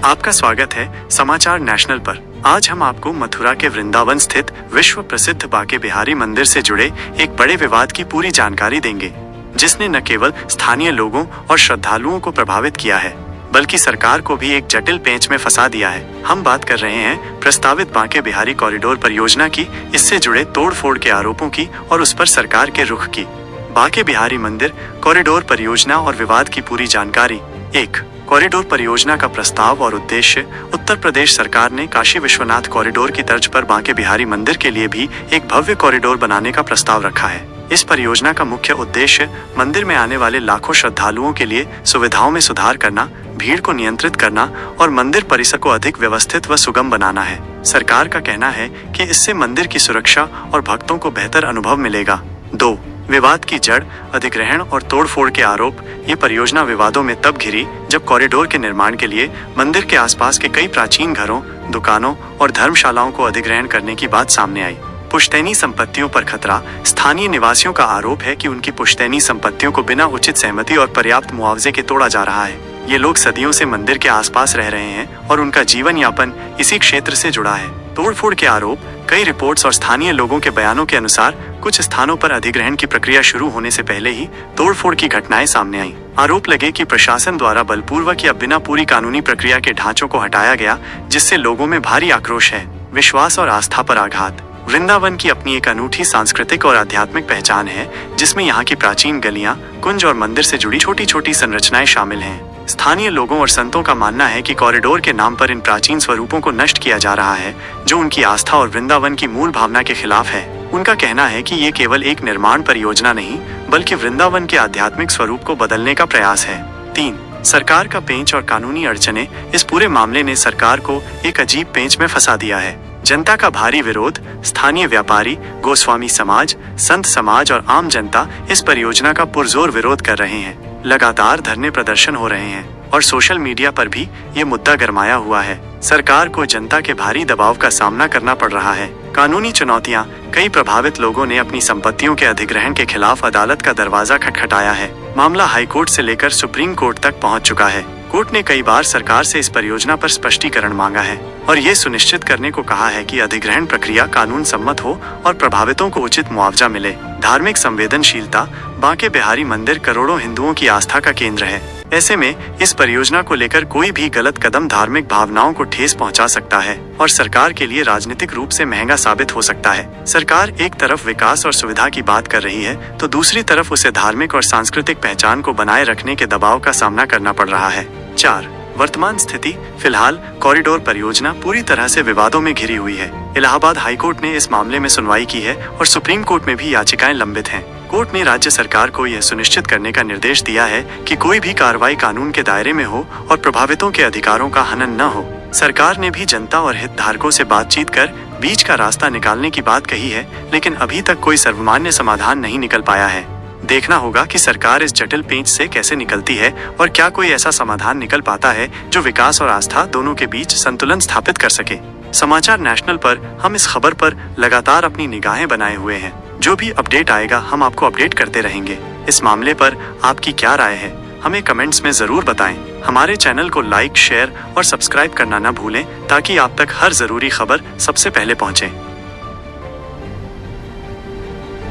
आपका स्वागत है समाचार नेशनल पर। आज हम आपको मथुरा के वृंदावन स्थित विश्व प्रसिद्ध बांके बिहारी मंदिर से जुड़े एक बड़े विवाद की पूरी जानकारी देंगे, जिसने न केवल स्थानीय लोगों और श्रद्धालुओं को प्रभावित किया है, बल्कि सरकार को भी एक जटिल पेंच में फंसा दिया है। हम बात कर रहे हैं प्रस्तावित बांके बिहारी कॉरिडोर परियोजना की, इससे जुड़े तोड़फोड़ के आरोपों की और उस पर सरकार के रुख की। बांके बिहारी मंदिर कॉरिडोर परियोजना और विवाद की पूरी जानकारी। 1. कॉरिडोर परियोजना का प्रस्ताव और उद्देश्य। उत्तर प्रदेश सरकार ने काशी विश्वनाथ कॉरिडोर की तर्ज पर बांके बिहारी मंदिर के लिए भी एक भव्य कॉरिडोर बनाने का प्रस्ताव रखा है। इस परियोजना का मुख्य उद्देश्य मंदिर में आने वाले लाखों श्रद्धालुओं के लिए सुविधाओं में सुधार करना, भीड़ को नियंत्रित करना और मंदिर परिसर को अधिक व्यवस्थित व सुगम बनाना है। सरकार का कहना है कि इससे मंदिर की सुरक्षा और भक्तों को बेहतर अनुभव मिलेगा। 2. विवाद की जड़। अधिग्रहण और तोड़फोड़ के आरोप। ये परियोजना विवादों में तब घिरी जब कॉरिडोर के निर्माण के लिए मंदिर के आसपास के कई प्राचीन घरों, दुकानों और धर्मशालाओं को अधिग्रहण करने की बात सामने आई। पुश्तैनी संपत्तियों पर खतरा। स्थानीय निवासियों का आरोप है कि उनकी पुश्तैनी संपत्तियों को बिना उचित सहमति और पर्याप्त मुआवजे के तोड़ा जा रहा है। ये लोग सदियों से मंदिर के आसपास रह रहे हैं और उनका जीवन यापन इसी क्षेत्र से जुड़ा है। तोड़फोड़ के आरोप। कई रिपोर्ट्स और स्थानीय लोगों के बयानों के अनुसार कुछ स्थानों पर अधिग्रहण की प्रक्रिया शुरू होने से पहले ही तोड़फोड़ की घटनाएं सामने आईं। आरोप लगे कि प्रशासन द्वारा बलपूर्वक या बिना पूरी कानूनी प्रक्रिया के ढांचों को हटाया गया, जिससे लोगों में भारी आक्रोश है। विश्वास और आस्था पर आघात। वृंदावन की अपनी एक अनूठी सांस्कृतिक और आध्यात्मिक पहचान है, जिसमें यहाँ की प्राचीन गलियां, कुंज और मंदिर से जुड़ी छोटी छोटी संरचनाएं शामिल हैं। स्थानीय लोगों और संतों का मानना है कि कॉरिडोर के नाम पर इन प्राचीन स्वरूपों को नष्ट किया जा रहा है, जो उनकी आस्था और वृंदावन की मूल भावना के खिलाफ है। उनका कहना है कि ये केवल एक निर्माण परियोजना नहीं, बल्कि वृंदावन के आध्यात्मिक स्वरूप को बदलने का प्रयास है। 3. सरकार का पेंच और कानूनी अड़चने। इस पूरे मामले ने सरकार को एक अजीब पेंच में फंसा दिया है। जनता का भारी विरोध। स्थानीय व्यापारी, गोस्वामी समाज, संत समाज और आम जनता इस परियोजना का पुरजोर विरोध कर रहे हैं। लगातार धरने प्रदर्शन हो रहे हैं और सोशल मीडिया पर भी ये मुद्दा गरमाया हुआ है। सरकार को जनता के भारी दबाव का सामना करना पड़ रहा है। कानूनी चुनौतियां। कई प्रभावित लोगों ने अपनी संपत्तियों के अधिग्रहण के खिलाफ अदालत का दरवाजा खटखटाया है। मामला हाईकोर्ट से लेकर सुप्रीम कोर्ट तक पहुंच चुका है। कोर्ट ने कई बार सरकार से इस परियोजना पर स्पष्टीकरण मांगा है और ये सुनिश्चित करने को कहा है कि अधिग्रहण प्रक्रिया कानून सम्मत हो और प्रभावितों को उचित मुआवजा मिले। धार्मिक संवेदनशीलता। बांके बिहारी मंदिर करोड़ों हिंदुओं की आस्था का केंद्र है। ऐसे में इस परियोजना को लेकर कोई भी गलत कदम धार्मिक भावनाओं को ठेस पहुंचा सकता है और सरकार के लिए राजनीतिक रूप से महंगा साबित हो सकता है। सरकार एक तरफ विकास और सुविधा की बात कर रही है, तो दूसरी तरफ उसे धार्मिक और सांस्कृतिक पहचान को बनाए रखने के दबाव का सामना करना पड़ रहा है। 4. वर्तमान स्थिति। फिलहाल कॉरिडोर परियोजना पूरी तरह से विवादों में घिरी हुई है। इलाहाबाद हाईकोर्ट ने इस मामले में सुनवाई की है और सुप्रीम कोर्ट में भी याचिकाएं लंबित हैं। कोर्ट ने राज्य सरकार को यह सुनिश्चित करने का निर्देश दिया है कि कोई भी कार्रवाई कानून के दायरे में हो और प्रभावितों के अधिकारों का हनन न हो। सरकार ने भी जनता और हितधारकों से बातचीत कर बीच का रास्ता निकालने की बात कही है, लेकिन अभी तक कोई सर्वमान्य समाधान नहीं निकल पाया है। देखना होगा कि सरकार इस जटिल पेंच से कैसे निकलती है और क्या कोई ऐसा समाधान निकल पाता है जो विकास और आस्था दोनों के बीच संतुलन स्थापित कर सके। समाचार नेशनल पर हम इस खबर पर लगातार अपनी निगाहें बनाए हुए हैं। जो भी अपडेट आएगा हम आपको अपडेट करते रहेंगे। इस मामले पर आपकी क्या राय है, हमें कमेंट्स में जरूर बताएं। हमारे चैनल को लाइक, शेयर और सब्सक्राइब करना न भूलें, ताकि आप तक हर जरूरी खबर सबसे पहले पहुंचे।